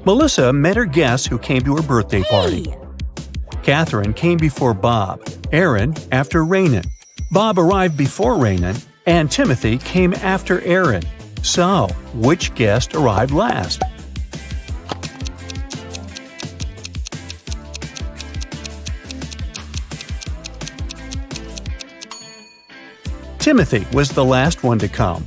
Melissa met her guests who came to her birthday party. Catherine came before Bob, Aaron after Rainan. Bob arrived before Rainan, and Timothy came after Aaron. So, which guest arrived last? Timothy was the last one to come.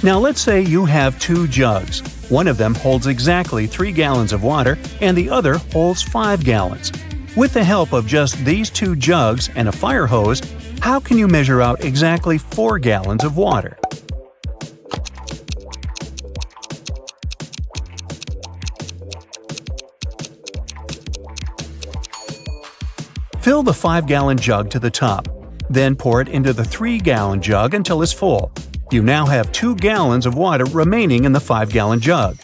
Now let's say you have two jugs. One of them holds exactly 3 gallons of water and the other holds 5 gallons. With the help of just these two jugs and a fire hose, how can you measure out exactly 4 gallons of water? Fill the 5-gallon jug to the top. Then pour it into the 3-gallon jug until it's full. You now have 2 gallons of water remaining in the 5-gallon jug.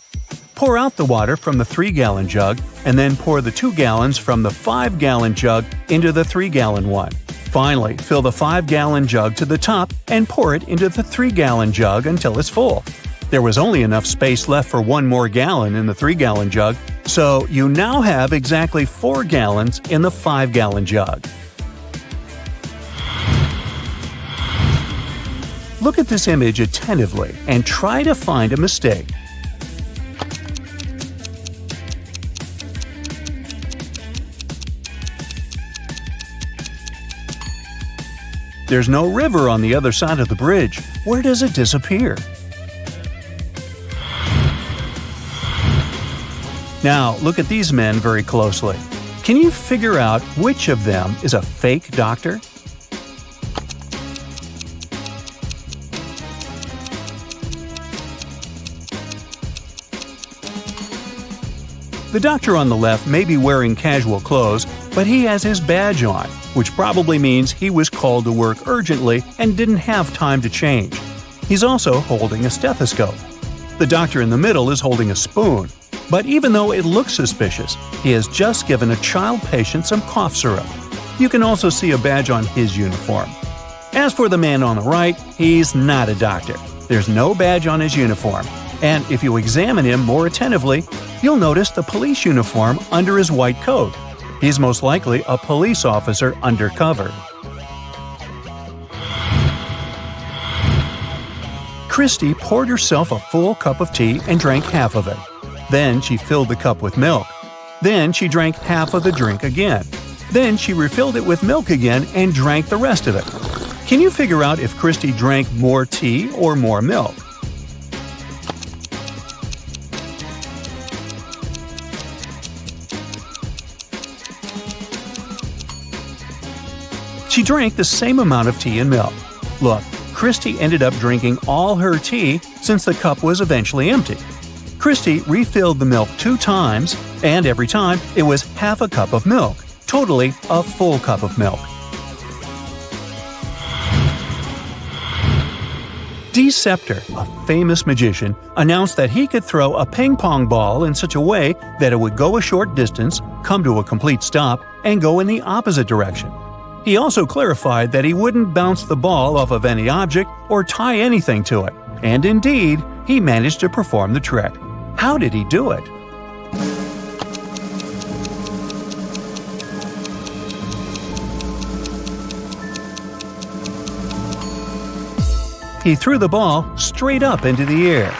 Pour out the water from the 3-gallon jug and then pour the 2 gallons from the 5-gallon jug into the 3-gallon one. Finally, fill the 5-gallon jug to the top and pour it into the 3-gallon jug until it's full. There was only enough space left for 1 more gallon in the 3-gallon jug, so you now have exactly 4 gallons in the 5-gallon jug. Look at this image attentively and try to find a mistake. There's no river on the other side of the bridge. Where does it disappear? Now, look at these men very closely. Can you figure out which of them is a fake doctor? The doctor on the left may be wearing casual clothes, but he has his badge on, which probably means he was called to work urgently and didn't have time to change. He's also holding a stethoscope. The doctor in the middle is holding a spoon. But even though it looks suspicious, he has just given a child patient some cough syrup. You can also see a badge on his uniform. As for the man on the right, he's not a doctor. There's no badge on his uniform. And if you examine him more attentively, you'll notice the police uniform under his white coat. He's most likely a police officer undercover. Christy poured herself a full cup of tea and drank half of it. Then she filled the cup with milk. Then she drank half of the drink again. Then she refilled it with milk again and drank the rest of it. Can you figure out if Christy drank more tea or more milk? She drank the same amount of tea and milk. Look, Christy ended up drinking all her tea since the cup was eventually empty. Christy refilled the milk 2 times, and every time it was half a cup of milk, totally a full cup of milk. Deceptor, a famous magician, announced that he could throw a ping-pong ball in such a way that it would go a short distance, come to a complete stop, and go in the opposite direction. He also clarified that he wouldn't bounce the ball off of any object or tie anything to it. And indeed, he managed to perform the trick. How did he do it? He threw the ball straight up into the air.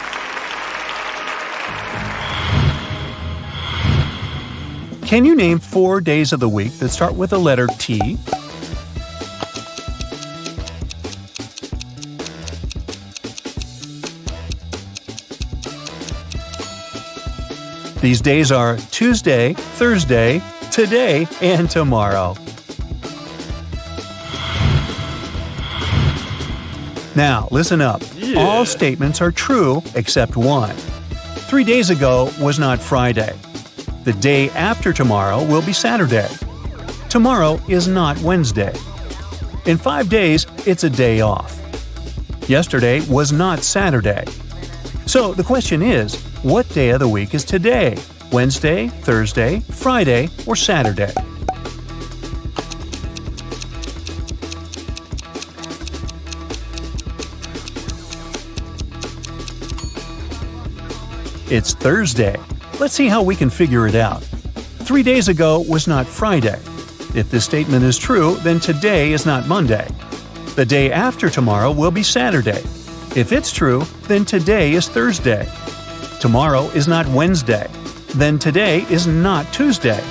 Can you name 4 days of the week that start with the letter T? These days are Tuesday, Thursday, today, and tomorrow. Now, listen up. Yeah. All statements are true except one. 3 days ago was not Friday. The day after tomorrow will be Saturday. Tomorrow is not Wednesday. In 5 days, it's a day off. Yesterday was not Saturday. So the question is, what day of the week is today? Wednesday, Thursday, Friday, or Saturday? It's Thursday. Let's see how we can figure it out. 3 days ago was not Friday. If this statement is true, then today is not Monday. The day after tomorrow will be Saturday. If it's true, then today is Thursday. Tomorrow is not Wednesday. Then today is not Tuesday.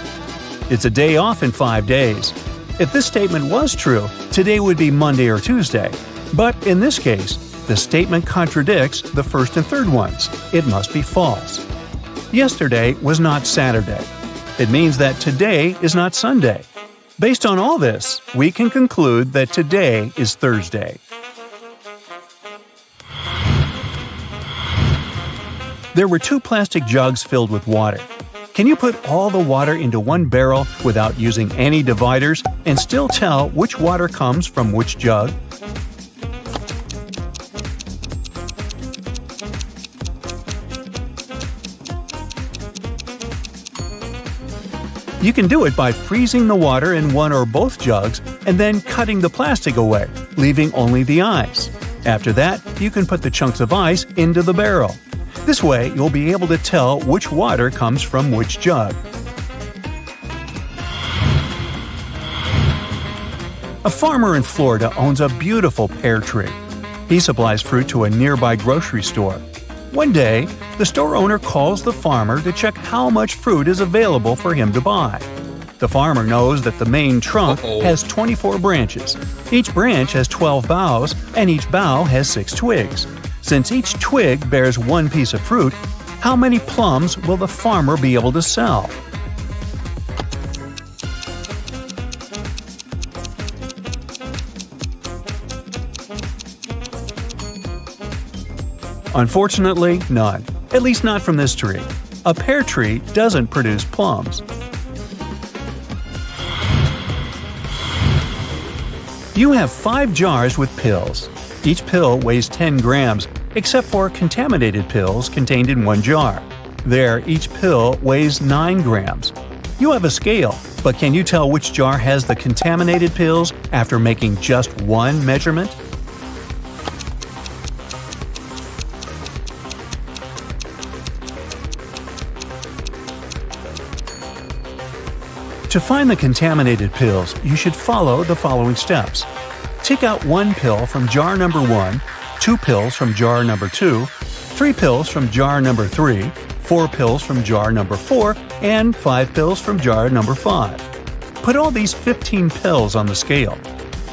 It's a day off in 5 days. If this statement was true, today would be Monday or Tuesday. But in this case, the statement contradicts the first and third ones. It must be false. Yesterday was not Saturday. It means that today is not Sunday. Based on all this, we can conclude that today is Thursday. There were 2 plastic jugs filled with water. Can you put all the water into one barrel without using any dividers and still tell which water comes from which jug? You can do it by freezing the water in one or both jugs and then cutting the plastic away, leaving only the ice. After that, you can put the chunks of ice into the barrel. This way, you'll be able to tell which water comes from which jug. A farmer in Florida owns a beautiful pear tree. He supplies fruit to a nearby grocery store. One day, the store owner calls the farmer to check how much fruit is available for him to buy. The farmer knows that the main trunk has 24 branches. Each branch has 12 boughs, and each bough has 6 twigs. Since each twig bears one piece of fruit, how many plums will the farmer be able to sell? Unfortunately, none. At least not from this tree. A pear tree doesn't produce plums. You have 5 jars with pills. Each pill weighs 10 grams, except for contaminated pills contained in one jar. There, each pill weighs 9 grams. You have a scale, but can you tell which jar has the contaminated pills after making just one measurement? To find the contaminated pills, you should follow the following steps. Take out 1 pill from jar number 1, 2 pills from jar number 2, 3 pills from jar number 3, 4 pills from jar number 4, and 5 pills from jar number 5. Put all these 15 pills on the scale.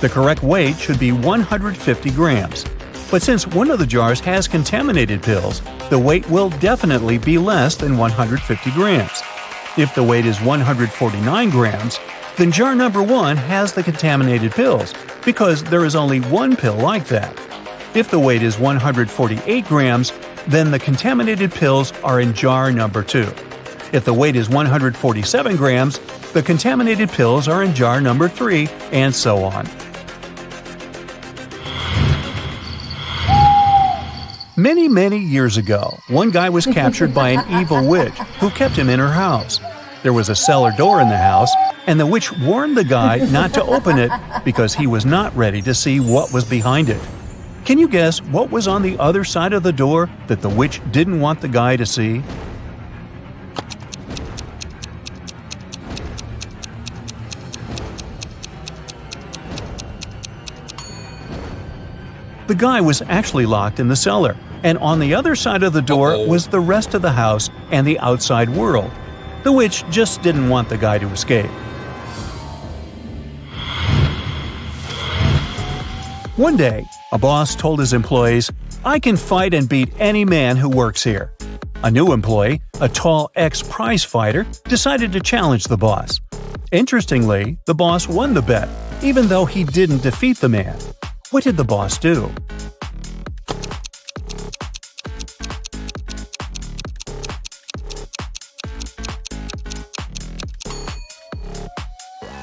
The correct weight should be 150 grams. But since one of the jars has contaminated pills, the weight will definitely be less than 150 grams. If the weight is 149 grams, then jar number 1 has the contaminated pills, because there is only one pill like that. If the weight is 148 grams, then the contaminated pills are in jar number 2. If the weight is 147 grams, the contaminated pills are in jar number 3, and so on. Many years ago, one guy was captured by an evil witch who kept him in her house. There was a cellar door in the house, and the witch warned the guy not to open it because he was not ready to see what was behind it. Can you guess what was on the other side of the door that the witch didn't want the guy to see? The guy was actually locked in the cellar, and on the other side of the door was the rest of the house and the outside world. The witch just didn't want the guy to escape. One day, a boss told his employees, "I can fight and beat any man who works here." A new employee, a tall ex-prize fighter, decided to challenge the boss. Interestingly, the boss won the bet, even though he didn't defeat the man. What did the boss do?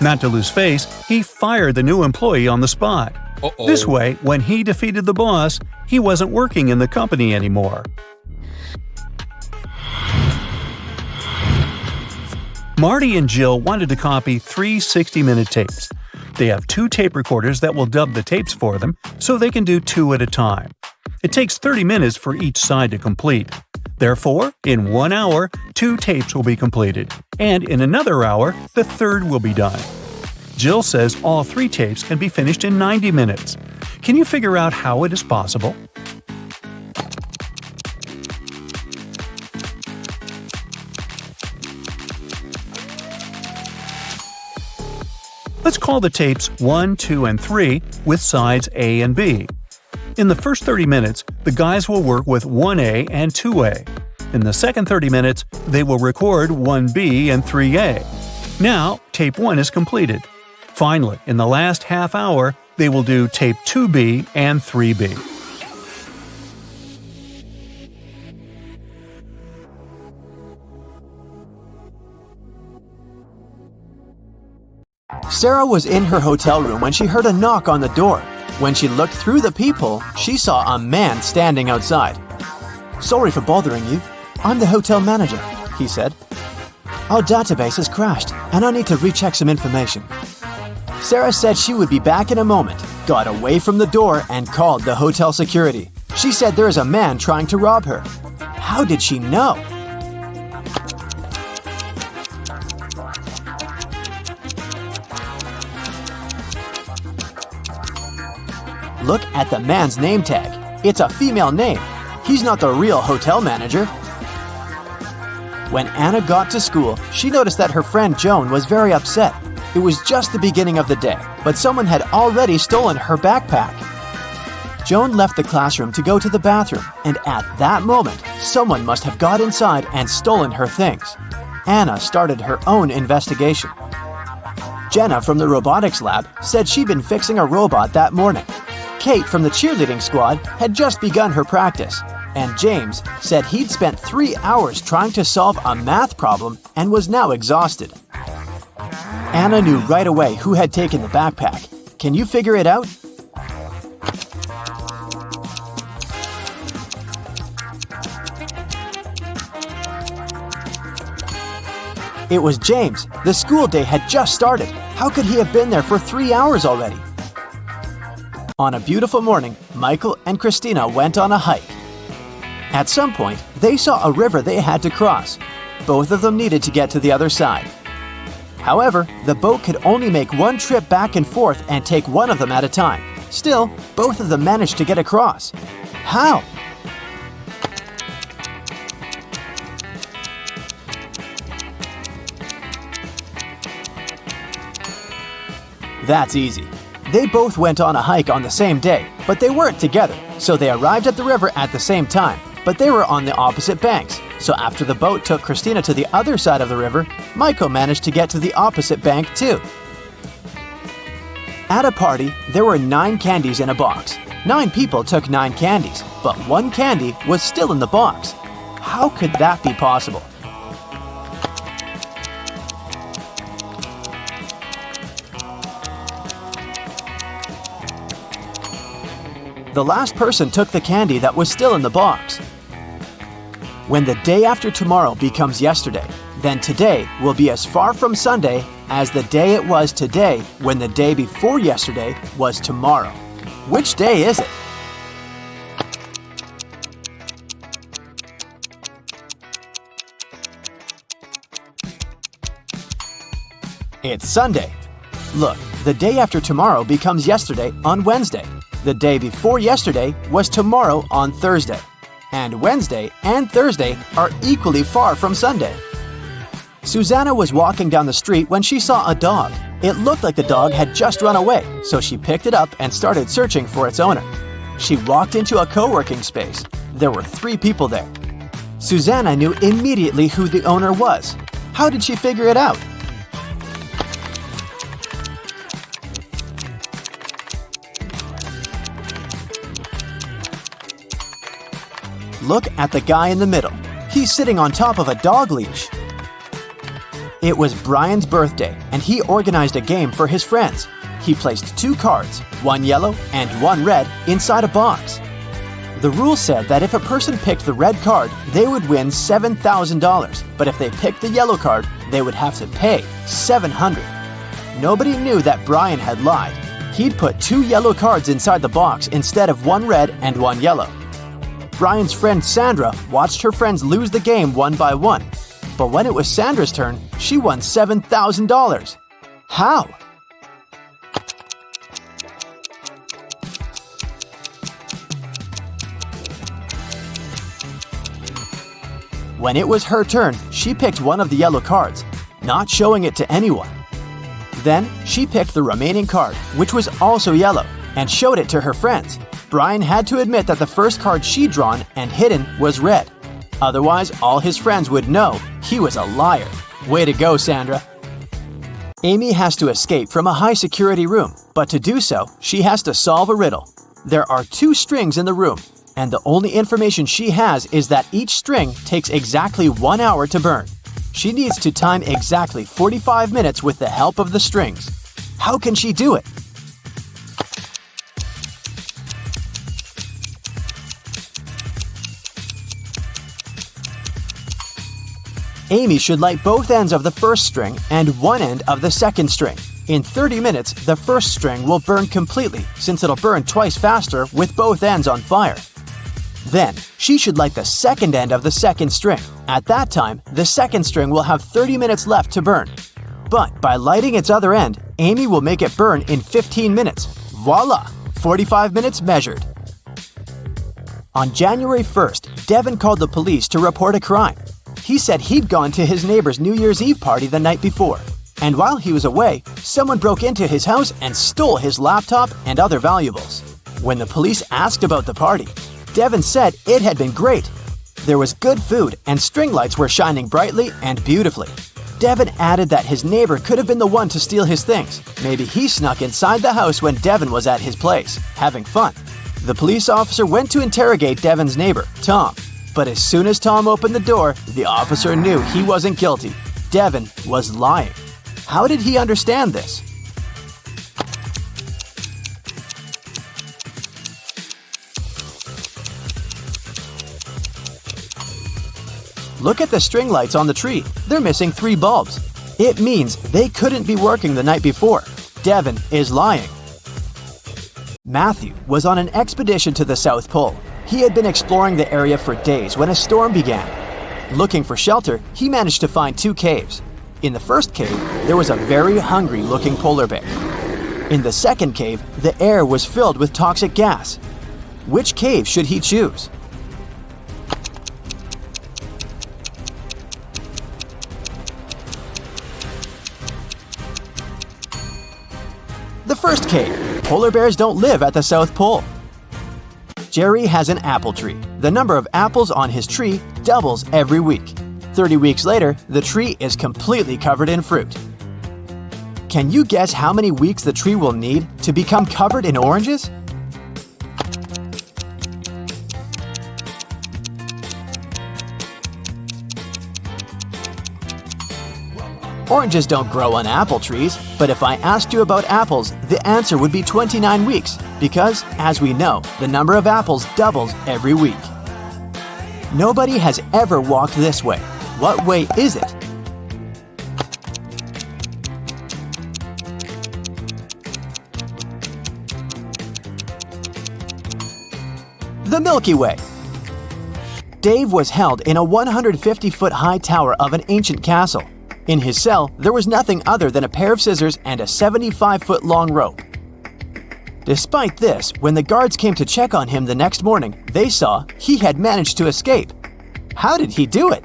Not to lose face, he fired the new employee on the spot. This way, when he defeated the boss, he wasn't working in the company anymore. Marty and Jill wanted to copy 3 60-minute tapes. They have 2 tape recorders that will dub the tapes for them, so they can do 2 at a time. It takes 30 minutes for each side to complete. Therefore, in 1 hour, 2 tapes will be completed, and in another hour, the third will be done. Jill says all 3 tapes can be finished in 90 minutes. Can you figure out how it is possible? Let's call the tapes 1, 2, and 3 with sides A and B. In the first 30 minutes, the guys will work with 1A and 2A. In the second 30 minutes, they will record 1B and 3A. Now, tape 1 is completed. Finally, in the last half hour, they will do tape 2B and 3B. Sarah was in her hotel room when she heard a knock on the door. When she looked through the peephole, she saw a man standing outside. "Sorry for bothering you. I'm the hotel manager," he said. "Our database has crashed, and I need to recheck some information." Sarah said she would be back in a moment, got away from the door, and called the hotel security. She said there is a man trying to rob her. How did she know? Look at the man's name tag. It's a female name. He's not the real hotel manager. When Anna got to school, she noticed that her friend Joan was very upset. It was just the beginning of the day, but someone had already stolen her backpack. Joan left the classroom to go to the bathroom, and at that moment, someone must have got inside and stolen her things. Anna started her own investigation. Jenna from the robotics lab said she'd been fixing a robot that morning. Kate from the cheerleading squad had just begun her practice, and James said he'd spent 3 hours trying to solve a math problem and was now exhausted. Anna knew right away who had taken the backpack. Can you figure it out? It was James. The school day had just started. How could he have been there for 3 hours already? On a beautiful morning, Michael and Christina went on a hike. At some point, they saw a river they had to cross. Both of them needed to get to the other side. However, the boat could only make one trip back and forth and take one of them at a time. Still, both of them managed to get across. How? That's easy. They both went on a hike on the same day, but they weren't together, so they arrived at the river at the same time, but they were on the opposite banks. So after the boat took Christina to the other side of the river, Michael managed to get to the opposite bank too. At a party, there were 9 candies in a box. 9 people took 9 candies, but 1 candy was still in the box. How could that be possible? The last person took the candy that was still in the box. When the day after tomorrow becomes yesterday, then today will be as far from Sunday as the day it was today when the day before yesterday was tomorrow. Which day is it? It's Sunday. Look, the day after tomorrow becomes yesterday on Wednesday. The day before yesterday was tomorrow on Thursday. And Wednesday and Thursday are equally far from Sunday. Susanna was walking down the street when she saw a dog. It looked like the dog had just run away, so she picked it up and started searching for its owner. She walked into a co-working space. There were 3 people there. Susanna knew immediately who the owner was. How did she figure it out? Look at the guy in the middle. He's sitting on top of a dog leash. It was Brian's birthday, and he organized a game for his friends. He placed 2 cards, 1 yellow and 1 red, inside a box. The rule said that if a person picked the red card, they would win $7,000, but if they picked the yellow card, they would have to pay $700. Nobody knew that Brian had lied. He'd put 2 yellow cards inside the box instead of 1 red and 1 yellow. Brian's friend Sandra watched her friends lose the game one by one. But when it was Sandra's turn, she won $7,000. How? When it was her turn, she picked one of the yellow cards, not showing it to anyone. Then, she picked the remaining card, which was also yellow, and showed it to her friends. Brian had to admit that the first card she'd drawn and hidden was red. Otherwise, all his friends would know he was a liar. Way to go, Sandra. Amy has to escape from a high-security room, but to do so, she has to solve a riddle. There are 2 strings in the room, and the only information she has is that each string takes exactly 1 hour to burn. She needs to time exactly 45 minutes with the help of the strings. How can she do it? Amy should light both ends of the first string and one end of the second string. In 30 minutes, the first string will burn completely since it'll burn twice faster with both ends on fire. Then, she should light the second end of the second string. At that time, the second string will have 30 minutes left to burn. But by lighting its other end, Amy will make it burn in 15 minutes. Voila! 45 minutes measured. On January 1st, Devin called the police to report a crime. He said he'd gone to his neighbor's New Year's Eve party the night before. And while he was away, someone broke into his house and stole his laptop and other valuables. When the police asked about the party, Devin said it had been great. There was good food and string lights were shining brightly and beautifully. Devin added that his neighbor could have been the one to steal his things. Maybe he snuck inside the house when Devin was at his place, having fun. The police officer went to interrogate Devin's neighbor, Tom. But as soon as Tom opened the door, the officer knew he wasn't guilty. Devin was lying. How did he understand this? Look at the string lights on the tree. They're missing 3 bulbs. It means they couldn't be working the night before. Devin is lying. Matthew was on an expedition to the South Pole. He had been exploring the area for days when a storm began. Looking for shelter, he managed to find 2 caves. In the first cave, there was a very hungry-looking polar bear. In the second cave, the air was filled with toxic gas. Which cave should he choose? The first cave. Polar bears don't live at the South Pole. Jerry has an apple tree. The number of apples on his tree doubles every week. 30 weeks later, the tree is completely covered in fruit. Can you guess how many weeks the tree will need to become covered in oranges? Oranges don't grow on apple trees, but if I asked you about apples, the answer would be 29 weeks, because, as we know, the number of apples doubles every week. Nobody has ever walked this way. What way is it? The Milky Way. Dave was held in a 150-foot high tower of an ancient castle. In his cell, there was nothing other than a pair of scissors and a 75-foot long rope. Despite this, when the guards came to check on him the next morning, they saw he had managed to escape. How did he do it?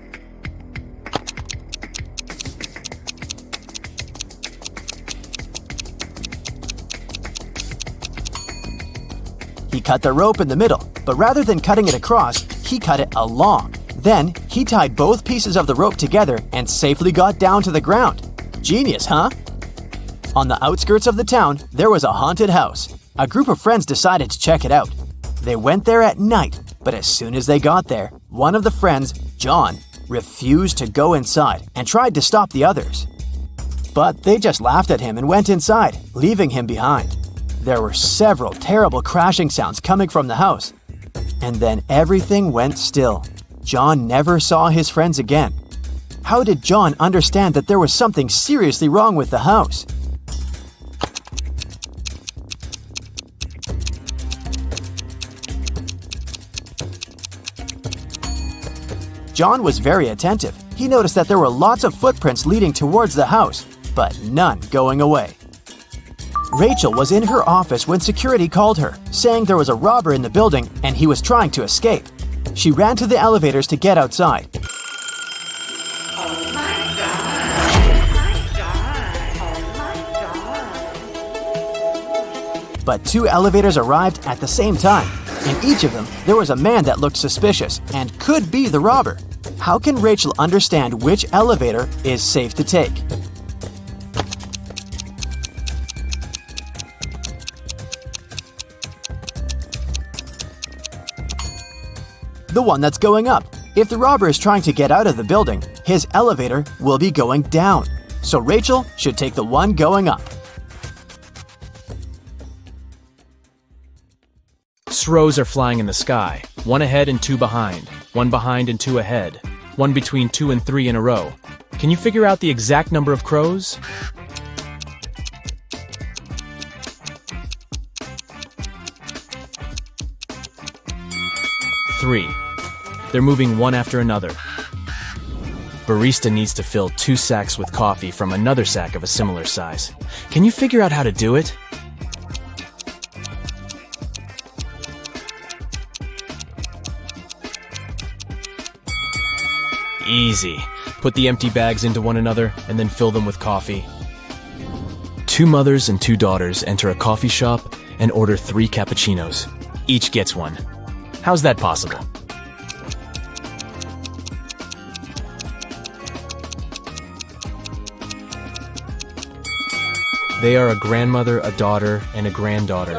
He cut the rope in the middle, but rather than cutting it across, he cut it along. Then, he tied both pieces of the rope together and safely got down to the ground. Genius, huh? On the outskirts of the town, there was a haunted house. A group of friends decided to check it out. They went there at night, but as soon as they got there, one of the friends, John, refused to go inside and tried to stop the others. But they just laughed at him and went inside, leaving him behind. There were several terrible crashing sounds coming from the house. And then everything went still. John never saw his friends again. How did John understand that there was something seriously wrong with the house? John was very attentive. He noticed that there were lots of footprints leading towards the house, but none going away. Rachel was in her office when security called her, saying there was a robber in the building and he was trying to escape. She ran to the elevators to get outside. But 2 elevators arrived at the same time. In each of them, there was a man that looked suspicious and could be the robber. How can Rachel understand which elevator is safe to take? The one that's going up. If the robber is trying to get out of the building, his elevator will be going down. So Rachel should take the one going up. Rows are flying in the sky, 1 ahead and 2 behind, 1 behind and 2 ahead, 1 between 2 and 3 in a row. Can you figure out the exact number of crows? 3. They're moving one after another. Barista needs to fill 2 sacks with coffee from another sack of a similar size. Can you figure out how to do it? Easy. Put the empty bags into one another and then fill them with coffee. 2 mothers and 2 daughters enter a coffee shop and order 3 cappuccinos. Each gets one. How's that possible? They are a grandmother, a daughter, and a granddaughter.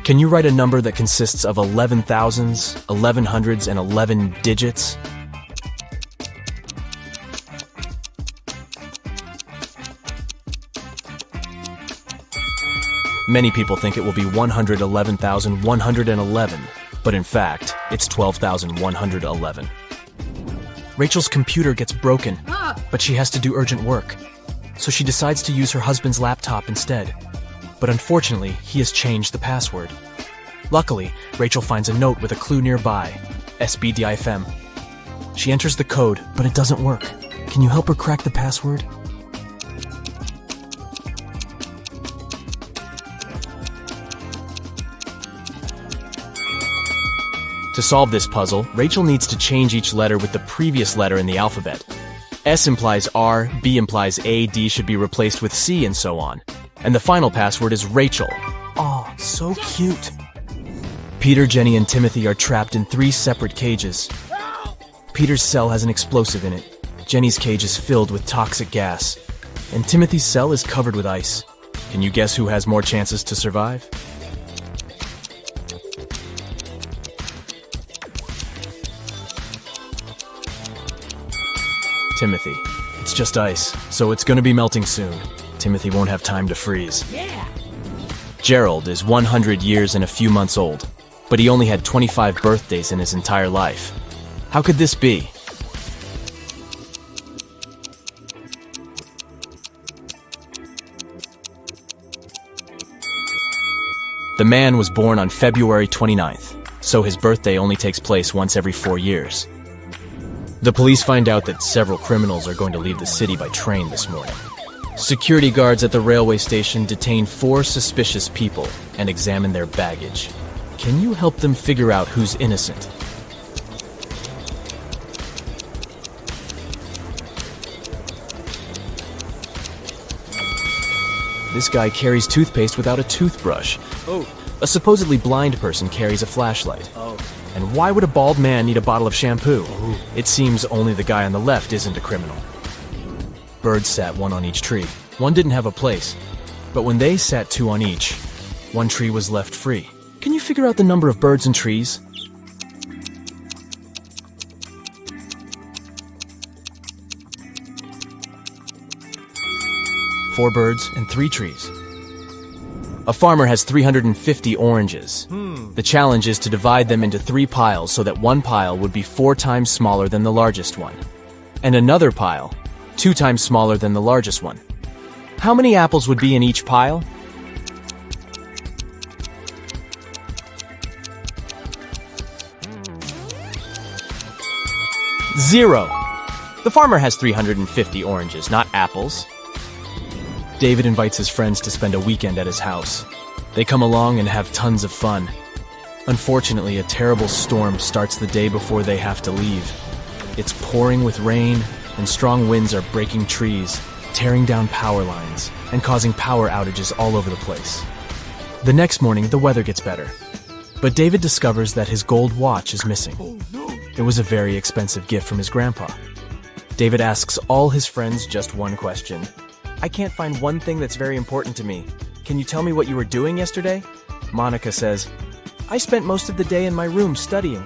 Can you write a number that consists of 11 thousands, 11 hundreds, and 11 digits? Many people think it will be 111,111, but in fact, it's 12,111. Rachel's computer gets broken, but she has to do urgent work. So she decides to use her husband's laptop instead. But unfortunately, he has changed the password. Luckily, Rachel finds a note with a clue nearby, SBDIFM. She enters the code, but it doesn't work. Can you help her crack the password? To solve this puzzle, Rachel needs to change each letter with the previous letter in the alphabet. S implies R, B implies A, D should be replaced with C, and so on. And the final password is Rachel. Aw, so cute. Peter, Jenny, and Timothy are trapped in 3 separate cages. Peter's cell has an explosive in it. Jenny's cage is filled with toxic gas. And Timothy's cell is covered with ice. Can you guess who has more chances to survive? Timothy. It's just ice, so it's gonna be melting soon. Timothy won't have time to freeze. Yeah. Gerald is 100 years and a few months old, but he only had 25 birthdays in his entire life. How could this be? The man was born on February 29th, so his birthday only takes place once every 4 years. The police find out that several criminals are going to leave the city by train this morning. Security guards at the railway station detain 4 suspicious people and examine their baggage. Can you help them figure out who's innocent? This guy carries toothpaste without a toothbrush. Oh. A supposedly blind person carries a flashlight. Oh. And why would a bald man need a bottle of shampoo? Ooh. It seems only the guy on the left isn't a criminal. Birds sat 1 on each tree. 1 didn't have a place. But when they sat 2 on each, 1 tree was left free. Can you figure out the number of birds and trees? Four birds and 3 trees. A farmer has 350 oranges. The challenge is to divide them into 3 piles so that 1 pile would be 4 times smaller than the largest one, and another pile 2 times smaller than the largest one. How many apples would be in each pile? 0. The farmer has 350 oranges, not apples. David invites his friends to spend a weekend at his house. They come along and have tons of fun. Unfortunately, a terrible storm starts the day before they have to leave. It's pouring with rain, and strong winds are breaking trees, tearing down power lines, and causing power outages all over the place. The next morning, the weather gets better. But David discovers that his gold watch is missing. It was a very expensive gift from his grandpa. David asks all his friends just one question. I can't find one thing that's very important to me. Can you tell me what you were doing yesterday? Monica says, I spent most of the day in my room studying.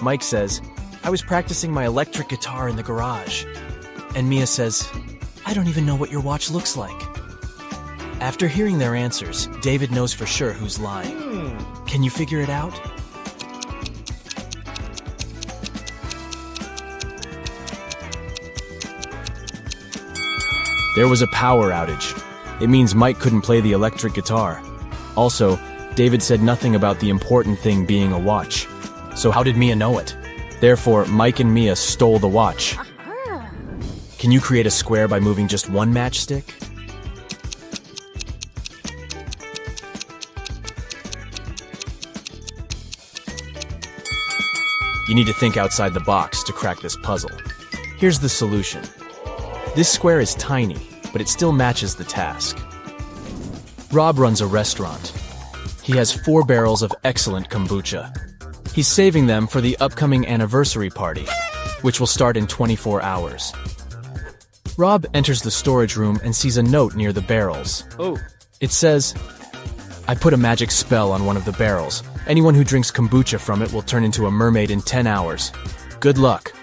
Mike says, I was practicing my electric guitar in the garage. And Mia says, I don't even know what your watch looks like. After hearing their answers, David knows for sure who's lying. Can you figure it out? There was a power outage. It means Mike couldn't play the electric guitar. Also, David said nothing about the important thing being a watch. So how did Mia know it? Therefore, Mike and Mia stole the watch. Can you create a square by moving just one matchstick? You need to think outside the box to crack this puzzle. Here's the solution. This square is tiny, but it still matches the task. Rob runs a restaurant. He has 4 barrels of excellent kombucha. He's saving them for the upcoming anniversary party, which will start in 24 hours. Rob enters the storage room and sees a note near the barrels. It says, I put a magic spell on one of the barrels. Anyone who drinks kombucha from it will turn into a mermaid in 10 hours. Good luck.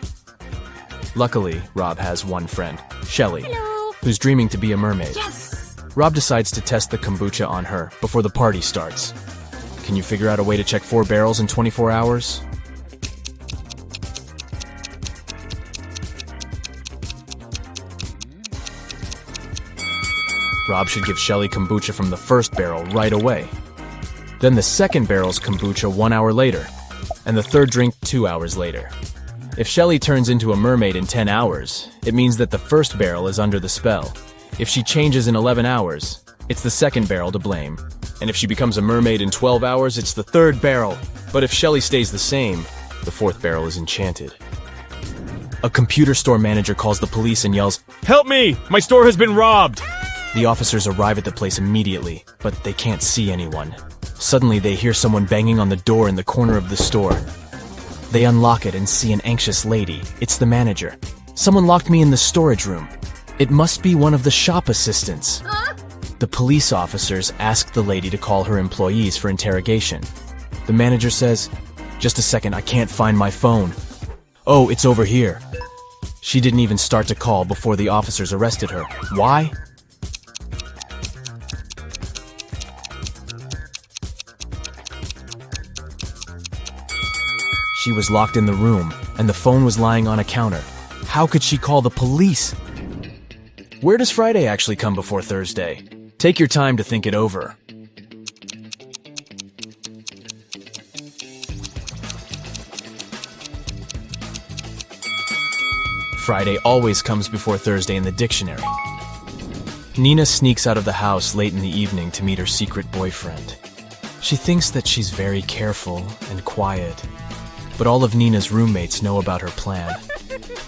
Luckily, Rob has one friend, Shelly, who's dreaming to be a mermaid. Yes! Rob decides to test the kombucha on her before the party starts. Can you figure out a way to check 4 barrels in 24 hours? Rob should give Shelly kombucha from the first barrel right away. Then the second barrel's kombucha 1 hour later, and the third drink 2 hours later. If Shelly turns into a mermaid in 10 hours, it means that the first barrel is under the spell. If she changes in 11 hours, it's the second barrel to blame. And if she becomes a mermaid in 12 hours, it's the third barrel. But if Shelly stays the same, the fourth barrel is enchanted. A computer store manager calls the police and yells, "Help me! My store has been robbed!" The officers arrive at the place immediately, but they can't see anyone. Suddenly, they hear someone banging on the door in the corner of the store. They unlock it and see an anxious lady. It's the manager. Someone locked me in the storage room. It must be one of the shop assistants. The police officers ask the lady to call her employees for interrogation. The manager says, "Just a second, I can't find my phone." "Oh, it's over here." She didn't even start to call before the officers arrested her. Why? She was locked in the room, and the phone was lying on a counter. How could she call the police? Where does Friday actually come before Thursday? Take your time to think it over. Friday always comes before Thursday in the dictionary. Nina sneaks out of the house late in the evening to meet her secret boyfriend. She thinks that she's very careful and quiet. But all of Nina's roommates know about her plan.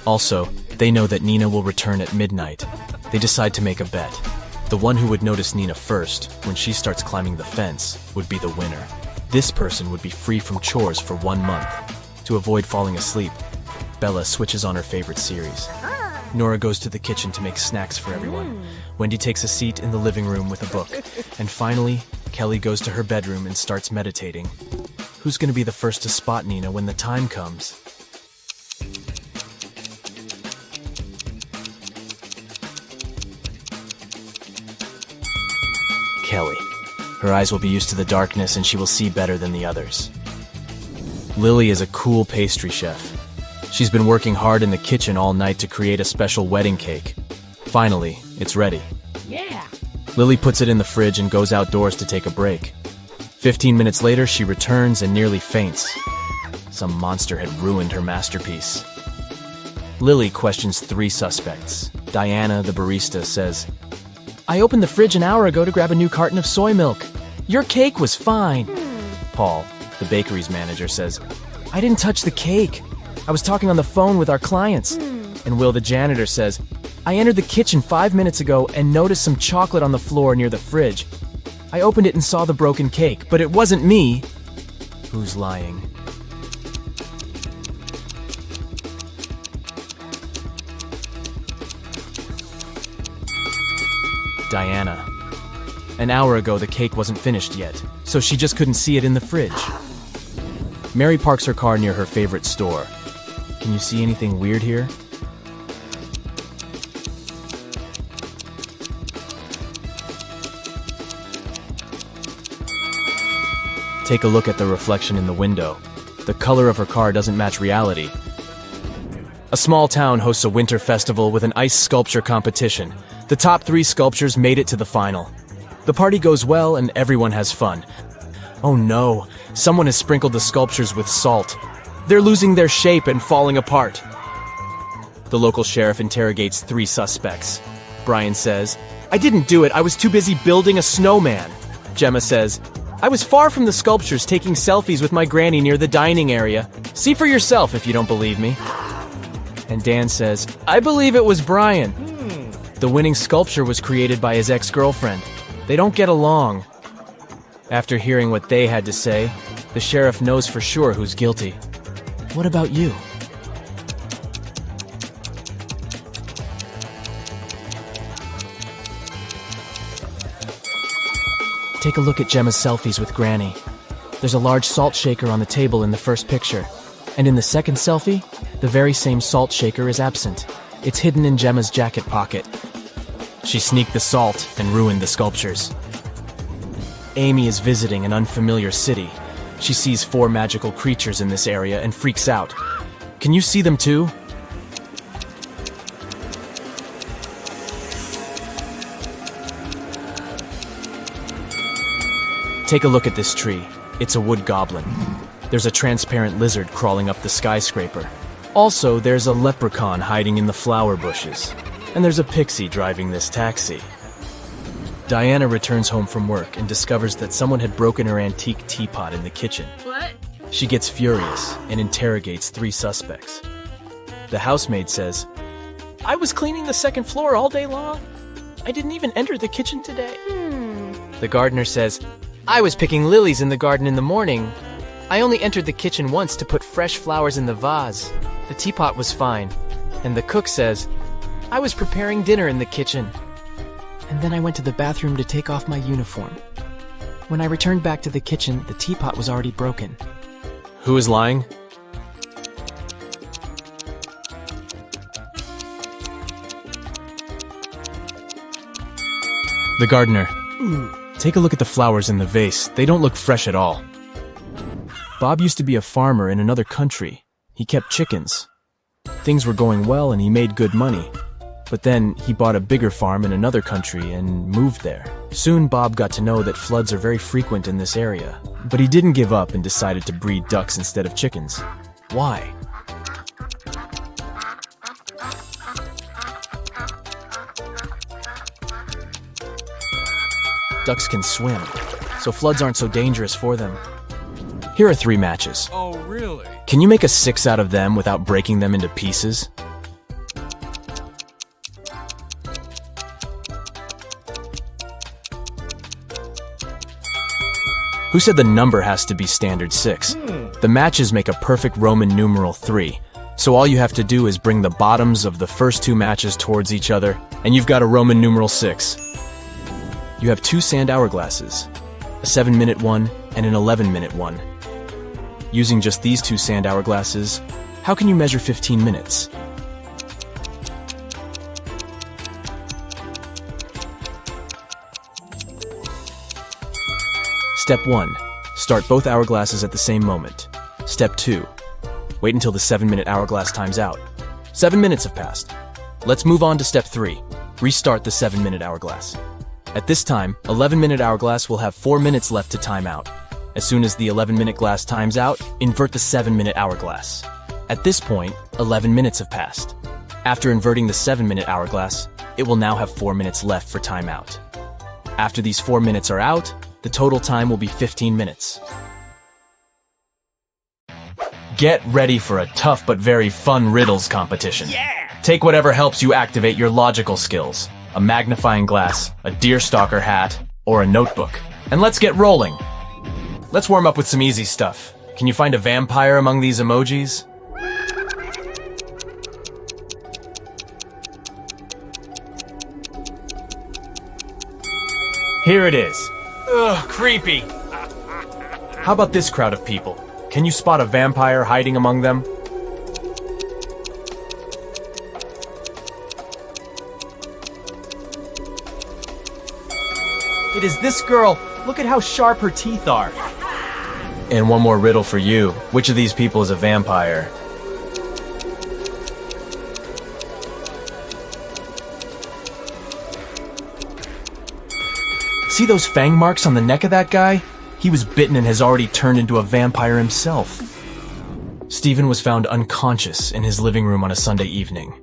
Also, they know that Nina will return at midnight. They decide to make a bet. The one who would notice Nina first, when she starts climbing the fence, would be the winner. This person would be free from chores for 1 month. To avoid falling asleep, Bella switches on her favorite series. Nora goes to the kitchen to make snacks for everyone. Wendy takes a seat in the living room with a book. And finally, Kelly goes to her bedroom and starts meditating. Who's going to be the first to spot Nina when the time comes? Kelly. Her eyes will be used to the darkness and she will see better than the others. Lily is a cool pastry chef. She's been working hard in the kitchen all night to create a special wedding cake. Finally, it's ready. Yeah! Lily puts it in the fridge and goes outdoors to take a break. 15 minutes later, she returns and nearly faints. Some monster had ruined her masterpiece. Lily questions 3 suspects. Diana, the barista, says, I opened the fridge an hour ago to grab a new carton of soy milk. Your cake was fine. Paul, the bakery's manager, says, I didn't touch the cake. I was talking on the phone with our clients. And Will, the janitor, says, I entered the kitchen 5 minutes ago and noticed some chocolate on the floor near the fridge. I opened it and saw the broken cake, but it wasn't me. Who's lying? Diana. An hour ago, the cake wasn't finished yet, so she just couldn't see it in the fridge. Mary parks her car near her favorite store. Can you see anything weird here? Take a look at the reflection in the window. The color of her car doesn't match reality. A small town hosts a winter festival with an ice sculpture competition. The top 3 sculptures made it to the final. The party goes well and everyone has fun. Oh no, someone has sprinkled the sculptures with salt. They're losing their shape and falling apart. The local sheriff interrogates 3 suspects. Brian says, I didn't do it, I was too busy building a snowman. Gemma says, I was far from the sculptures taking selfies with my granny near the dining area. See for yourself if you don't believe me. And Dan says, I believe it was Brian. The winning sculpture was created by his ex-girlfriend. They don't get along. After hearing what they had to say, the sheriff knows for sure who's guilty. What about you? Take a look at Gemma's selfies with Granny. There's a large salt shaker on the table in the first picture. And in the second selfie, the very same salt shaker is absent. It's hidden in Gemma's jacket pocket. She sneaked the salt and ruined the sculptures. Amy is visiting an unfamiliar city. She sees 4 magical creatures in this area and freaks out. Can you see them too? Take a look at this tree. It's a wood goblin. There's a transparent lizard crawling up the skyscraper. Also, there's a leprechaun hiding in the flower bushes. And there's a pixie driving this taxi. Diana returns home from work and discovers that someone had broken her antique teapot in the kitchen. What? She gets furious and interrogates 3 suspects. The housemaid says, I was cleaning the second floor all day long. I didn't even enter the kitchen today. The gardener says, I was picking lilies in the garden in the morning. I only entered the kitchen once to put fresh flowers in the vase. The teapot was fine. And the cook says, I was preparing dinner in the kitchen. And then I went to the bathroom to take off my uniform. When I returned back to the kitchen, the teapot was already broken. Who is lying? The gardener. Take a look at the flowers in the vase. They don't look fresh at all. Bob used to be a farmer in another country. He kept chickens. Things were going well and he made good money. But then he bought a bigger farm in another country and moved there. Soon Bob got to know that floods are very frequent in this area. But he didn't give up and decided to breed ducks instead of chickens. Why? Ducks can swim, so floods aren't so dangerous for them. Here are 3 matches. Oh, really? Can you make a 6 out of them without breaking them into pieces? Who said the number has to be standard 6? The matches make a perfect Roman numeral 3. So all you have to do is bring the bottoms of the first 2 matches towards each other, and you've got a Roman numeral 6. You have 2 sand hourglasses, a 7-minute one and an 11-minute one. Using just these 2 sand hourglasses, how can you measure 15 minutes? Step 1. Start both hourglasses at the same moment. Step 2. Wait until the 7-minute hourglass times out. 7 minutes have passed. Let's move on to step 3. Restart the 7-minute hourglass. At this time, 11-minute hourglass will have 4 minutes left to time out. As soon as the 11-minute glass times out, invert the 7-minute hourglass. At this point, 11 minutes have passed. After inverting the 7-minute hourglass, it will now have 4 minutes left for timeout. After these 4 minutes are out, the total time will be 15 minutes. Get ready for a tough but very fun riddles competition. Take whatever helps you activate your logical skills. A magnifying glass, a deerstalker hat, or a notebook. And let's get rolling. Let's warm up with some easy stuff. Can you find a vampire among these emojis? Here it is. Ugh, creepy. How about this crowd of people? Can you spot a vampire hiding among them? It is this girl. Look at how sharp her teeth are. And one more riddle for you. Which of these people is a vampire? See those fang marks on the neck of that guy? He was bitten and has already turned into a vampire himself. Stephen was found unconscious in his living room on a Sunday evening.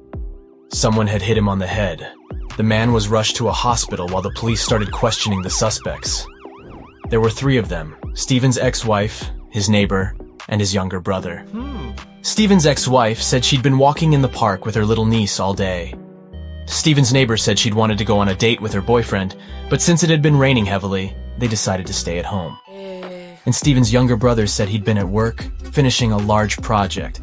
Someone had hit him on the head. The man was rushed to a hospital while the police started questioning the suspects. There were 3 of them: Stephen's ex-wife, his neighbor, and his younger brother. Stephen's ex-wife said she'd been walking in the park with her little niece all day. Stephen's neighbor said she'd wanted to go on a date with her boyfriend, but since it had been raining heavily, they decided to stay at home. And Stephen's younger brother said he'd been at work, finishing a large project.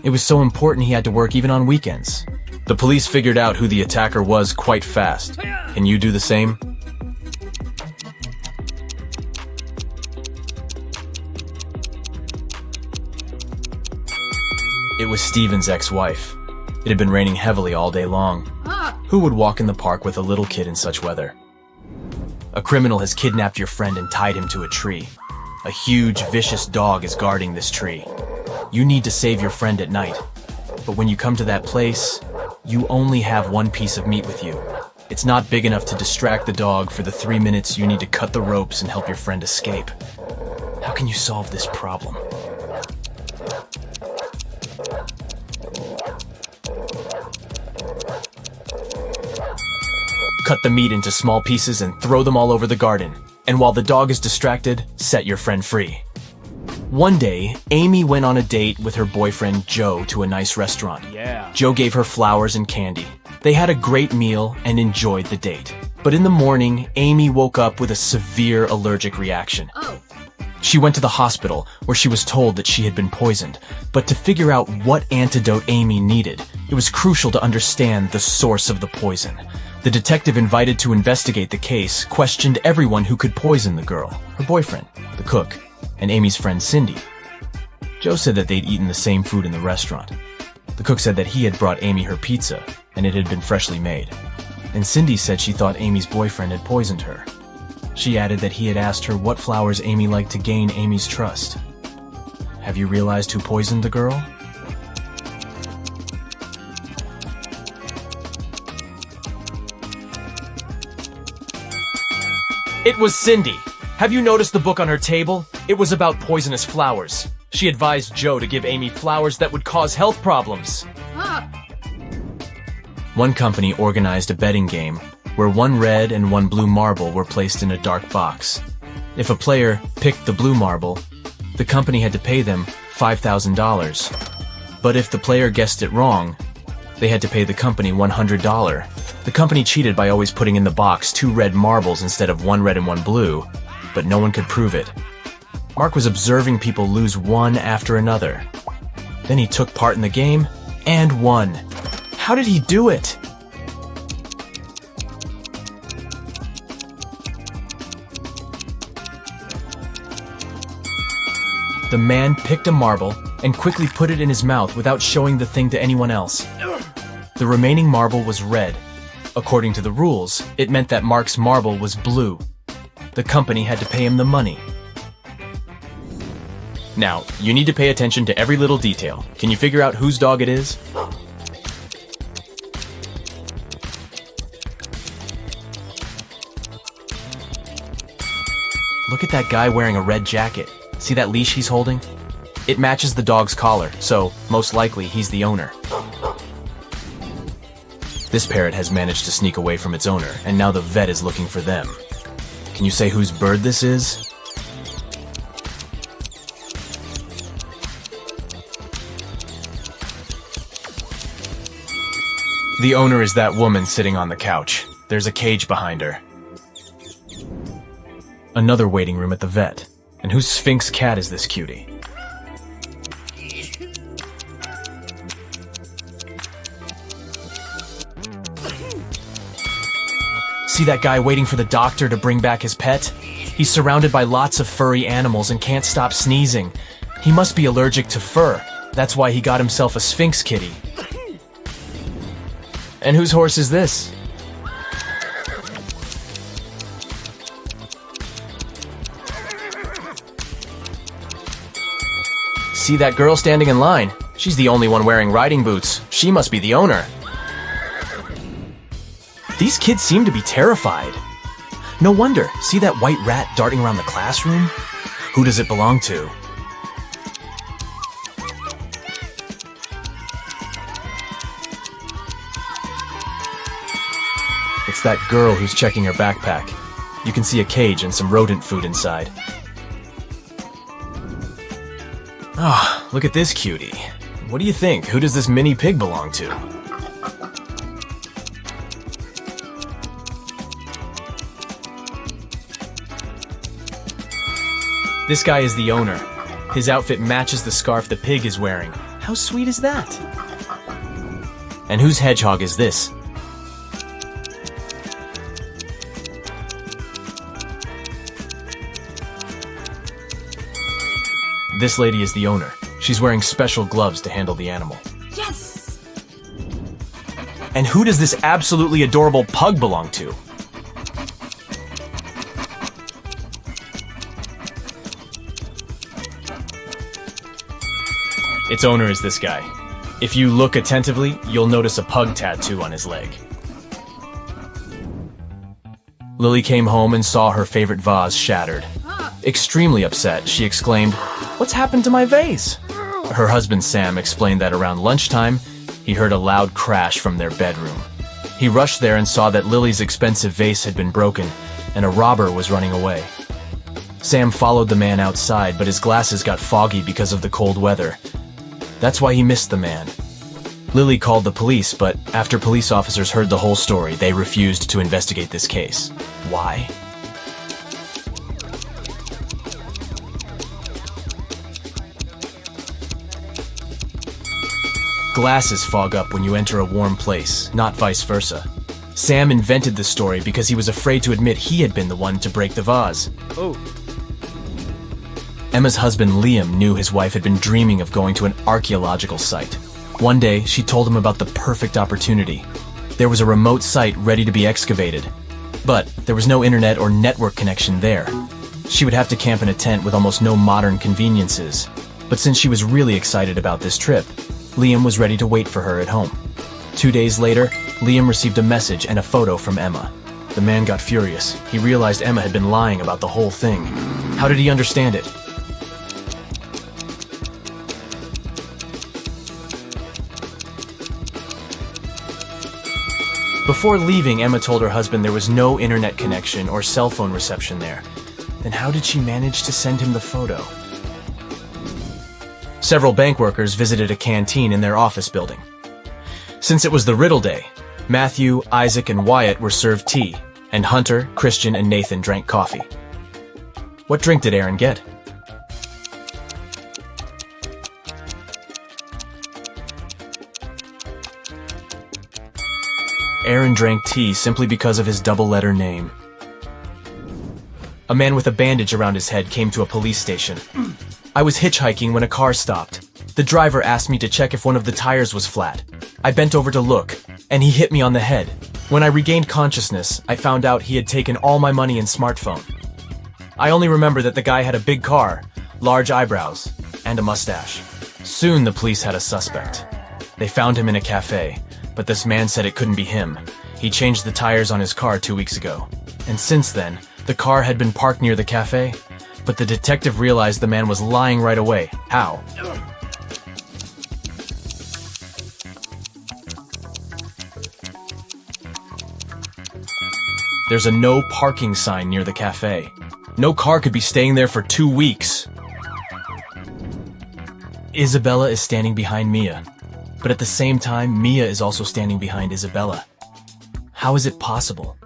It was so important he had to work even on weekends. The police figured out who the attacker was quite fast. Can you do the same? It was Stephen's ex-wife. It had been raining heavily all day long. Who would walk in the park with a little kid in such weather? A criminal has kidnapped your friend and tied him to a tree. A huge, vicious dog is guarding this tree. You need to save your friend at night. But when you come to that place, you only have one piece of meat with you. It's not big enough to distract the dog for the 3 minutes you need to cut the ropes and help your friend escape. How can you solve this problem? Cut the meat into small pieces and throw them all over the garden. And while the dog is distracted, set your friend free. One day, Amy went on a date with her boyfriend Joe to a nice restaurant. Joe gave her flowers and candy. They had a great meal and enjoyed the date. But in the morning, Amy woke up with a severe allergic reaction. She went to the hospital, where she was told that she had been poisoned. But to figure out what antidote Amy needed, it was crucial to understand the source of the poison. The detective invited to investigate the case questioned everyone who could poison the girl, her boyfriend, the cook, and Amy's friend Cindy. Joe said that they'd eaten the same food in the restaurant. The cook said that he had brought Amy her pizza, and it had been freshly made. And Cindy said she thought Amy's boyfriend had poisoned her. She added that he had asked her what flowers Amy liked to gain Amy's trust. Have you realized who poisoned the girl? It was Cindy. Have you noticed the book on her table? It was about poisonous flowers. She advised Joe to give Amy flowers that would cause health problems. One company organized a betting game where one red and one blue marble were placed in a dark box. If a player picked the blue marble, the company had to pay them $5,000. But if the player guessed it wrong, they had to pay the company $100. The company cheated by always putting in the box 2 red marbles instead of 1 red and 1 blue, but no one could prove it. Mark was observing people lose one after another. Then he took part in the game and won. How did he do it? The man picked a marble and quickly put it in his mouth without showing the thing to anyone else. The remaining marble was red. According to the rules, it meant that Mark's marble was blue. The company had to pay him the money. Now, you need to pay attention to every little detail. Can you figure out whose dog it is? Look at that guy wearing a red jacket. See that leash he's holding? It matches the dog's collar, so most likely he's the owner. This parrot has managed to sneak away from its owner, and now the vet is looking for them. Can you say whose bird this is? The owner is that woman sitting on the couch. There's a cage behind her. Another waiting room at the vet. And whose Sphinx cat is this cutie? See that guy waiting for the doctor to bring back his pet? He's surrounded by lots of furry animals and can't stop sneezing. He must be allergic to fur. That's why he got himself a Sphinx kitty. And whose horse is this? See that girl standing in line? She's the only one wearing riding boots. She must be the owner. These kids seem to be terrified. No wonder. See that white rat darting around the classroom? Who does it belong to? It's that girl who's checking her backpack. You can see a cage and some rodent food inside. Ah, look at this cutie. What do you think? Who does this mini pig belong to? This guy is the owner. His outfit matches the scarf the pig is wearing. How sweet is that? And whose hedgehog is this? This lady is the owner. She's wearing special gloves to handle the animal. Yes! And who does this absolutely adorable pug belong to? Its owner is this guy. If you look attentively, you'll notice a pug tattoo on his leg. Lily came home and saw her favorite vase shattered. Extremely upset, she exclaimed, "What's happened to my vase?" Her husband Sam explained that around lunchtime, he heard a loud crash from their bedroom. He rushed there and saw that Lily's expensive vase had been broken, and a robber was running away. Sam followed the man outside, but his glasses got foggy because of the cold weather. That's why he missed the man. Lily called the police, but after police officers heard the whole story, they refused to investigate this case. Why? Glasses fog up when you enter a warm place, not vice versa. Sam invented the story because he was afraid to admit he had been the one to break the vase. Oh. Emma's husband Liam knew his wife had been dreaming of going to an archaeological site. One day, she told him about the perfect opportunity. There was a remote site ready to be excavated, but there was no internet or network connection there. She would have to camp in a tent with almost no modern conveniences. But since she was really excited about this trip, Liam was ready to wait for her at home. 2 days later, Liam received a message and a photo from Emma. The man got furious. He realized Emma had been lying about the whole thing. How did he understand it? Before leaving, Emma told her husband there was no internet connection or cell phone reception there. Then how did she manage to send him the photo? Several bank workers visited a canteen in their office building. Since it was the Riddle Day, Matthew, Isaac, and Wyatt were served tea, and Hunter, Christian, and Nathan drank coffee. What drink did Aaron get? Aaron drank tea simply because of his double-letter name. A man with a bandage around his head came to a police station. I was hitchhiking when a car stopped. The driver asked me to check if one of the tires was flat. I bent over to look, and he hit me on the head. When I regained consciousness, I found out he had taken all my money and smartphone. I only remember that the guy had a big car, large eyebrows, and a mustache. Soon the police had a suspect. They found him in a cafe, but this man said it couldn't be him. He changed the tires on his car 2 weeks ago. And since then, the car had been parked near the cafe. But the detective realized the man was lying right away. How? There's a no parking sign near the cafe. No car could be staying there for 2 weeks. Isabella is standing behind Mia, but at the same time, Mia is also standing behind Isabella. How is it possible?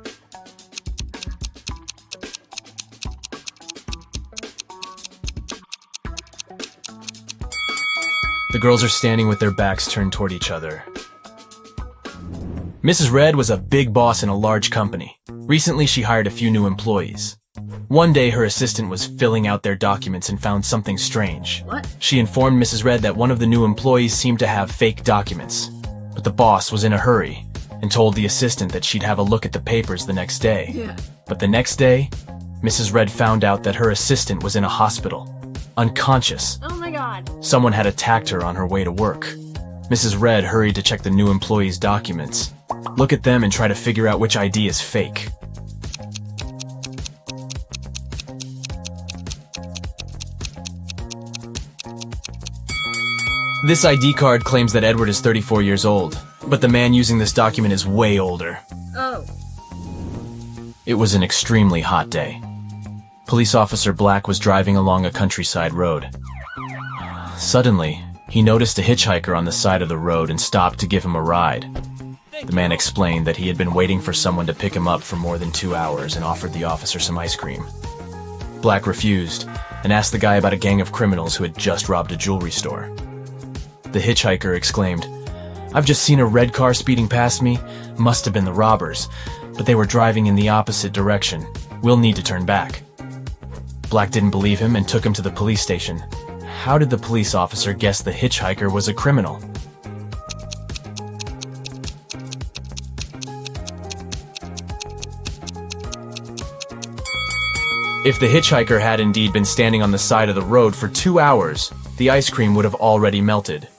The girls are standing with their backs turned toward each other. Mrs. Red was a big boss in a large company. Recently, she hired a few new employees. One day, her assistant was filling out their documents and found something strange. What? She informed Mrs. Red that one of the new employees seemed to have fake documents. But the boss was in a hurry and told the assistant that she'd have a look at the papers the next day. Yeah. But the next day, Mrs. Red found out that her assistant was in a hospital, unconscious. Oh my god. Someone had attacked her on her way to work. Mrs. Red hurried to check the new employee's documents, look at them and try to figure out which ID is fake. This ID card claims that Edward is 34 years old, but the man using this document is way older. Oh. It was an extremely hot day. Police Officer Black was driving along a countryside road. Suddenly, he noticed a hitchhiker on the side of the road and stopped to give him a ride. The man explained that he had been waiting for someone to pick him up for more than 2 hours and offered the officer some ice cream. Black refused and asked the guy about a gang of criminals who had just robbed a jewelry store. The hitchhiker exclaimed, "I've just seen a red car speeding past me. Must have been the robbers, but they were driving in the opposite direction. We'll need to turn back." Black didn't believe him and took him to the police station. How did the police officer guess the hitchhiker was a criminal? If the hitchhiker had indeed been standing on the side of the road for 2 hours, the ice cream would have already melted.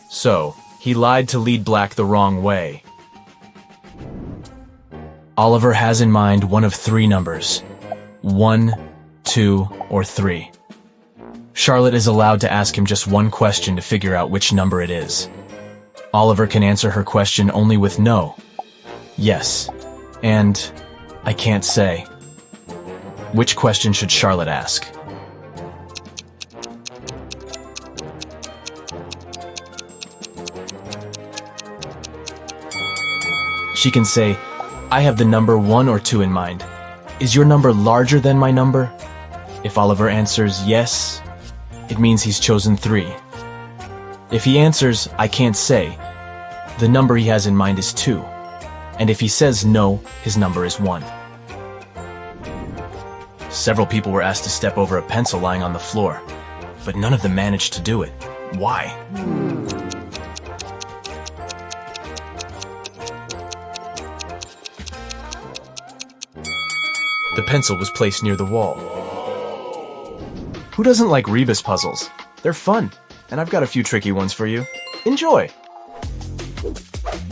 So, he lied to lead Black the wrong way. Oliver has in mind one of 3 numbers: 1, 2, or 3. Charlotte is allowed to ask him just one question to figure out which number it is. Oliver can answer her question only with no, yes, and I can't say. Which question should Charlotte ask? She can say, "I have the number 1 or 2 in mind. Is your number larger than my number?" If Oliver answers yes, it means he's chosen 3. If he answers, "I can't say," the number he has in mind is 2. And if he says no, his number is 1. Several people were asked to step over a pencil lying on the floor, but none of them managed to do it. Why? The pencil was placed near the wall. Who doesn't like rebus puzzles? They're fun, and I've got a few tricky ones for you. Enjoy!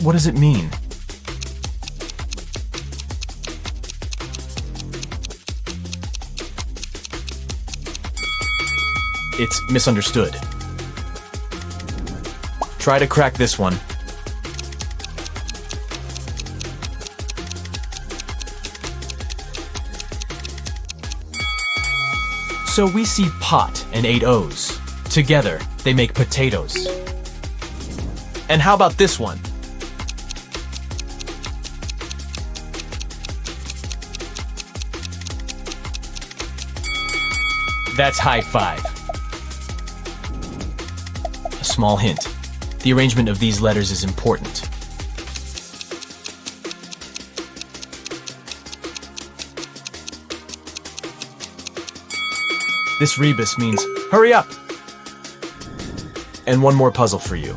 What does it mean? It's misunderstood. Try to crack this one. So we see pot and 8 O's. Together, they make potatoes. And how about this one? That's high five. A small hint. The arrangement of these letters is important. This rebus means, hurry up! And one more puzzle for you.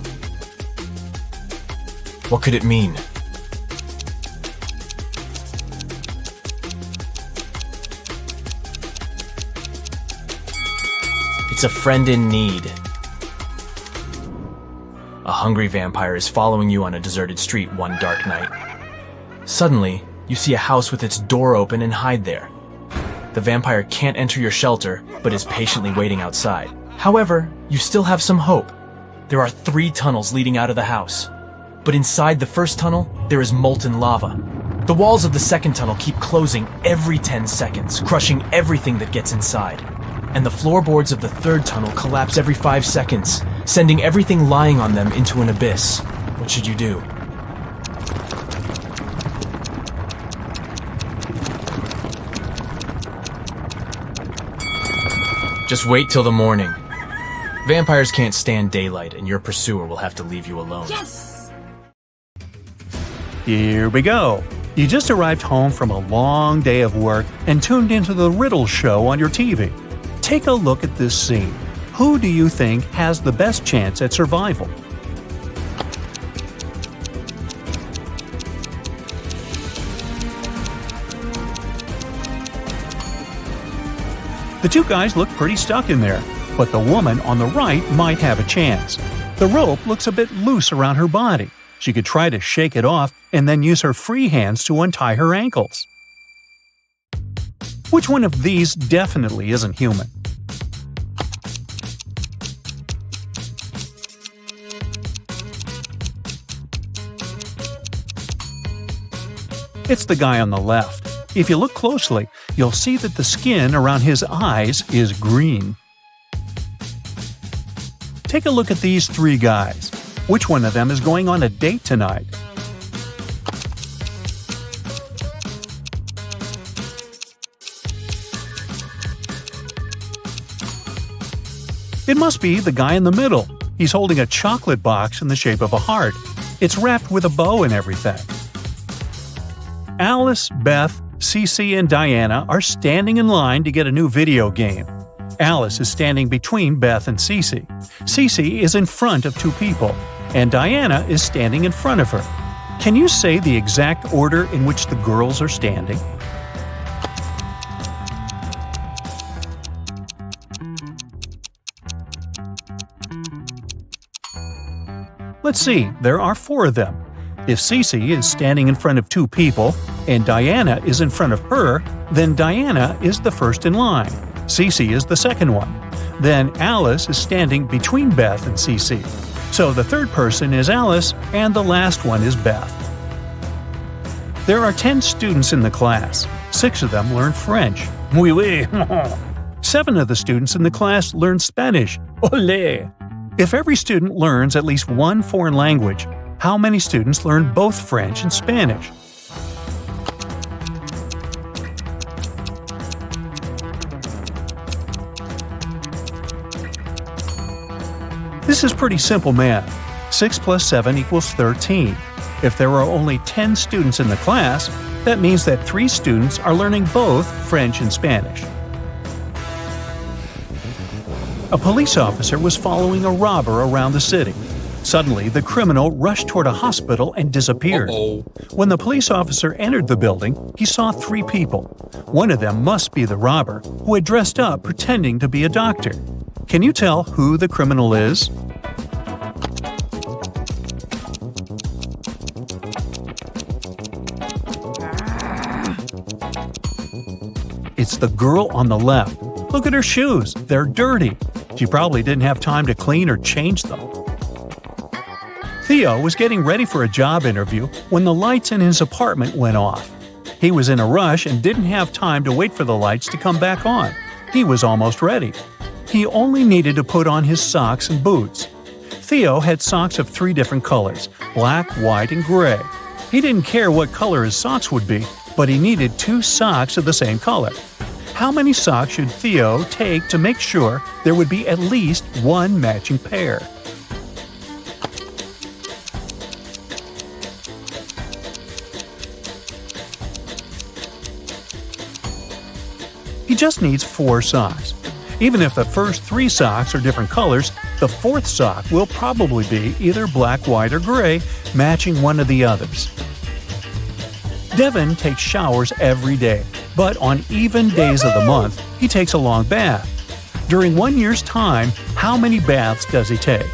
What could it mean? It's a friend in need. A hungry vampire is following you on a deserted street one dark night. Suddenly, you see a house with its door open and hide there. The vampire can't enter your shelter, but is patiently waiting outside. However, you still have some hope. There are 3 tunnels leading out of the house. But inside the first tunnel, there is molten lava. The walls of the second tunnel keep closing every 10 seconds, crushing everything that gets inside. And the floorboards of the third tunnel collapse every 5 seconds, sending everything lying on them into an abyss. What should you do? Just wait till the morning. Vampires can't stand daylight, and your pursuer will have to leave you alone. Yes! Here we go. You just arrived home from a long day of work and tuned into the Riddles show on your TV. Take a look at this scene. Who do you think has the best chance at survival? The 2 guys look pretty stuck in there, but the woman on the right might have a chance. The rope looks a bit loose around her body. She could try to shake it off and then use her free hands to untie her ankles. Which one of these definitely isn't human? It's the guy on the left. If you look closely, you'll see that the skin around his eyes is green. Take a look at these 3 guys. Which one of them is going on a date tonight? It must be the guy in the middle. He's holding a chocolate box in the shape of a heart. It's wrapped with a bow and everything. Alice, Beth, Cece, and Diana are standing in line to get a new video game. Alice is standing between Beth and Cece. Cece is in front of 2 people, and Diana is standing in front of her. Can you say the exact order in which the girls are standing? Let's see, there are 4 of them. If Cece is standing in front of 2 people, and Diana is in front of her, then Diana is the first in line. Cece is the second one. Then Alice is standing between Beth and Cece. So the third person is Alice, and the last one is Beth. There are 10 students in the class. 6 of them learn French. Oui, oui. 7 of the students in the class learn Spanish. Olé! If every student learns at least one foreign language, how many students learn both French and Spanish? This is pretty simple math. 6 plus 7 equals 13. If there are only 10 students in the class, that means that 3 students are learning both French and Spanish. A police officer was following a robber around the city. Suddenly, the criminal rushed toward a hospital and disappeared. When the police officer entered the building, he saw 3 people. One of them must be the robber, who had dressed up pretending to be a doctor. Can you tell who the criminal is? It's the girl on the left. Look at her shoes. They're dirty. She probably didn't have time to clean or change them. Theo was getting ready for a job interview when the lights in his apartment went off. He was in a rush and didn't have time to wait for the lights to come back on. He was almost ready. He only needed to put on his socks and boots. Theo had socks of 3 different colors: black, white, and gray. He didn't care what color his socks would be, but he needed 2 socks of the same color. How many socks should Theo take to make sure there would be at least 1 matching pair? He just needs 4 socks. Even if the first 3 socks are different colors, the 4th sock will probably be either black, white, or gray, matching one of the others. Devin takes showers every day, but on even days of the month, he takes a long bath. During 1 year's time, how many baths does he take?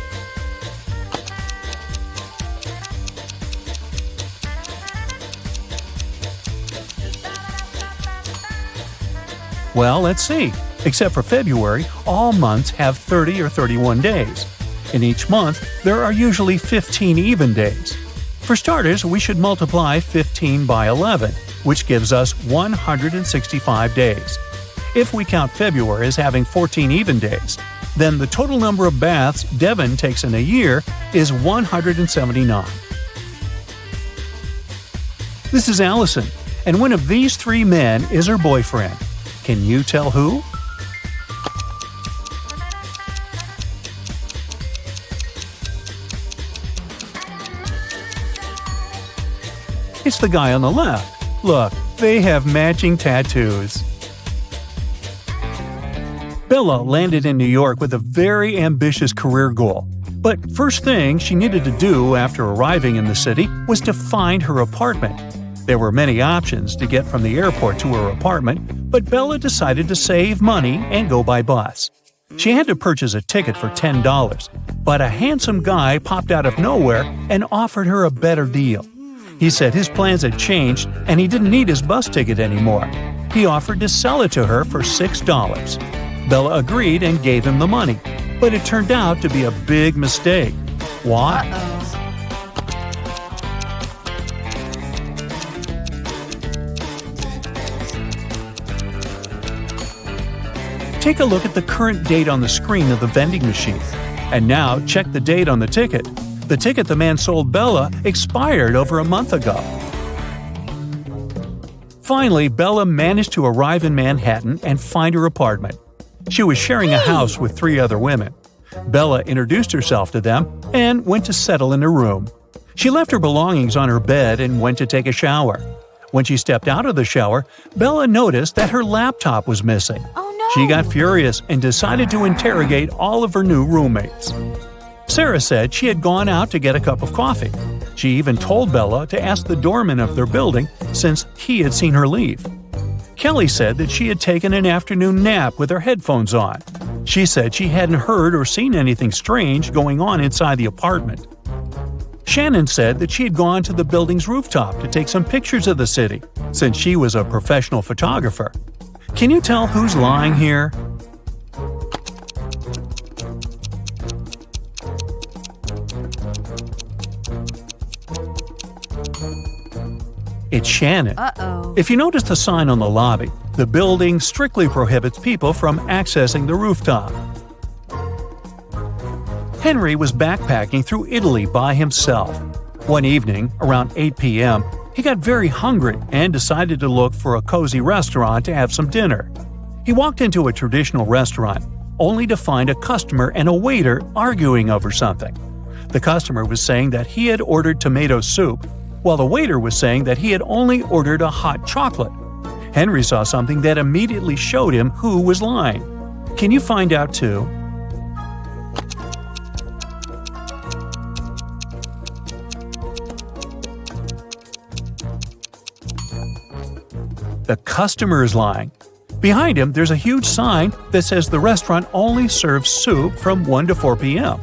Well, let's see. Except for February, all months have 30 or 31 days. In each month, there are usually 15 even days. For starters, we should multiply 15 by 11, which gives us 165 days. If we count February as having 14 even days, then the total number of baths Devon takes in a year is 179. This is Allison, and one of these three men is her boyfriend. Can you tell who? It's the guy on the left. Look, they have matching tattoos. Bella landed in New York with a very ambitious career goal. But first thing she needed to do after arriving in the city was to find her apartment. There were many options to get from the airport to her apartment, but Bella decided to save money and go by bus. She had to purchase a ticket for $10, but a handsome guy popped out of nowhere and offered her a better deal. He said his plans had changed and he didn't need his bus ticket anymore. He offered to sell it to her for $6. Bella agreed and gave him the money, but it turned out to be a big mistake. Why? Take a look at the current date on the screen of the vending machine. And now check the date on the ticket. The ticket the man sold Bella expired over a month ago. Finally, Bella managed to arrive in Manhattan and find her apartment. She was sharing a house with three other women. Bella introduced herself to them and went to settle in her room. She left her belongings on her bed and went to take a shower. When she stepped out of the shower, Bella noticed that her laptop was missing. Oh no! She got furious and decided to interrogate all of her new roommates. Sarah said she had gone out to get a cup of coffee. She even told Bella to ask the doorman of their building since he had seen her leave. Kelly said that she had taken an afternoon nap with her headphones on. She said she hadn't heard or seen anything strange going on inside the apartment. Shannon said that she had gone to the building's rooftop to take some pictures of the city, since she was a professional photographer. Can you tell who's lying here? It's Shannon. Uh-oh. If you notice the sign on the lobby, the building strictly prohibits people from accessing the rooftop. Henry was backpacking through Italy by himself. One evening, around 8 p.m., he got very hungry and decided to look for a cozy restaurant to have some dinner. He walked into a traditional restaurant, only to find a customer and a waiter arguing over something. The customer was saying that he had ordered tomato soup, while the waiter was saying that he had only ordered a hot chocolate. Henry saw something that immediately showed him who was lying. Can you find out too? The customer is lying. Behind him, there's a huge sign that says the restaurant only serves soup from 1 to 4 p.m.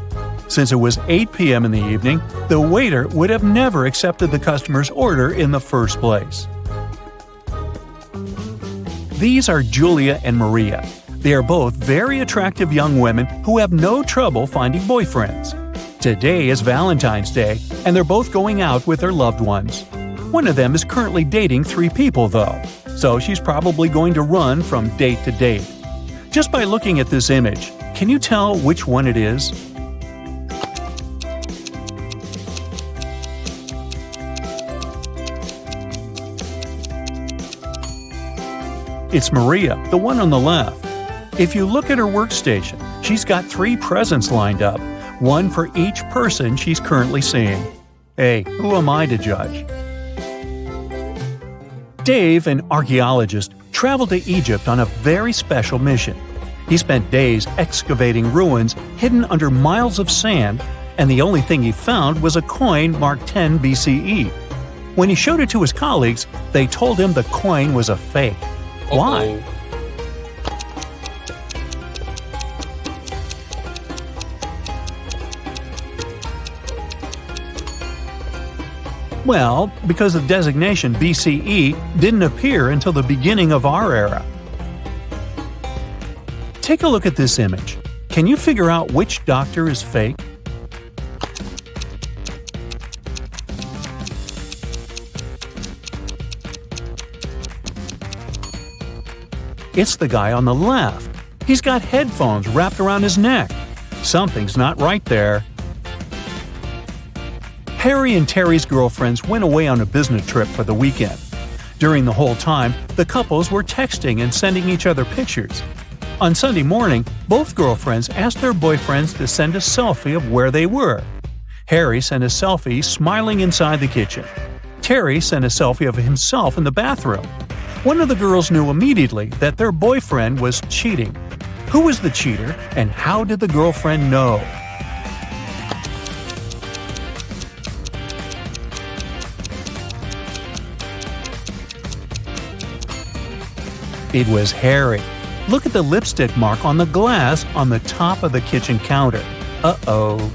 Since it was 8 p.m. in the evening, the waiter would have never accepted the customer's order in the first place. These are Julia and Maria. They are both very attractive young women who have no trouble finding boyfriends. Today is Valentine's Day, and they're both going out with their loved ones. One of them is currently dating 3 people, though, so she's probably going to run from date to date. Just by looking at this image, can you tell which one it is? It's Maria, the one on the left. If you look at her workstation, she's got 3 presents lined up, one for each person she's currently seeing. Hey, who am I to judge? Dave, an archaeologist, traveled to Egypt on a very special mission. He spent days excavating ruins hidden under miles of sand, and the only thing he found was a coin marked 10 BCE. When he showed it to his colleagues, they told him the coin was a fake. Why? Well, because the designation BCE didn't appear until the beginning of our era. Take a look at this image. Can you figure out which doctor is fake? It's the guy on the left. He's got headphones wrapped around his neck. Something's not right there. Harry and Terry's girlfriends went away on a business trip for the weekend. During the whole time, the couples were texting and sending each other pictures. On Sunday morning, both girlfriends asked their boyfriends to send a selfie of where they were. Harry sent a selfie smiling inside the kitchen. Terry sent a selfie of himself in the bathroom. One of the girls knew immediately that their boyfriend was cheating. Who was the cheater, and how did the girlfriend know? It was Harry. Look at the lipstick mark on the glass on the top of the kitchen counter. Uh-oh.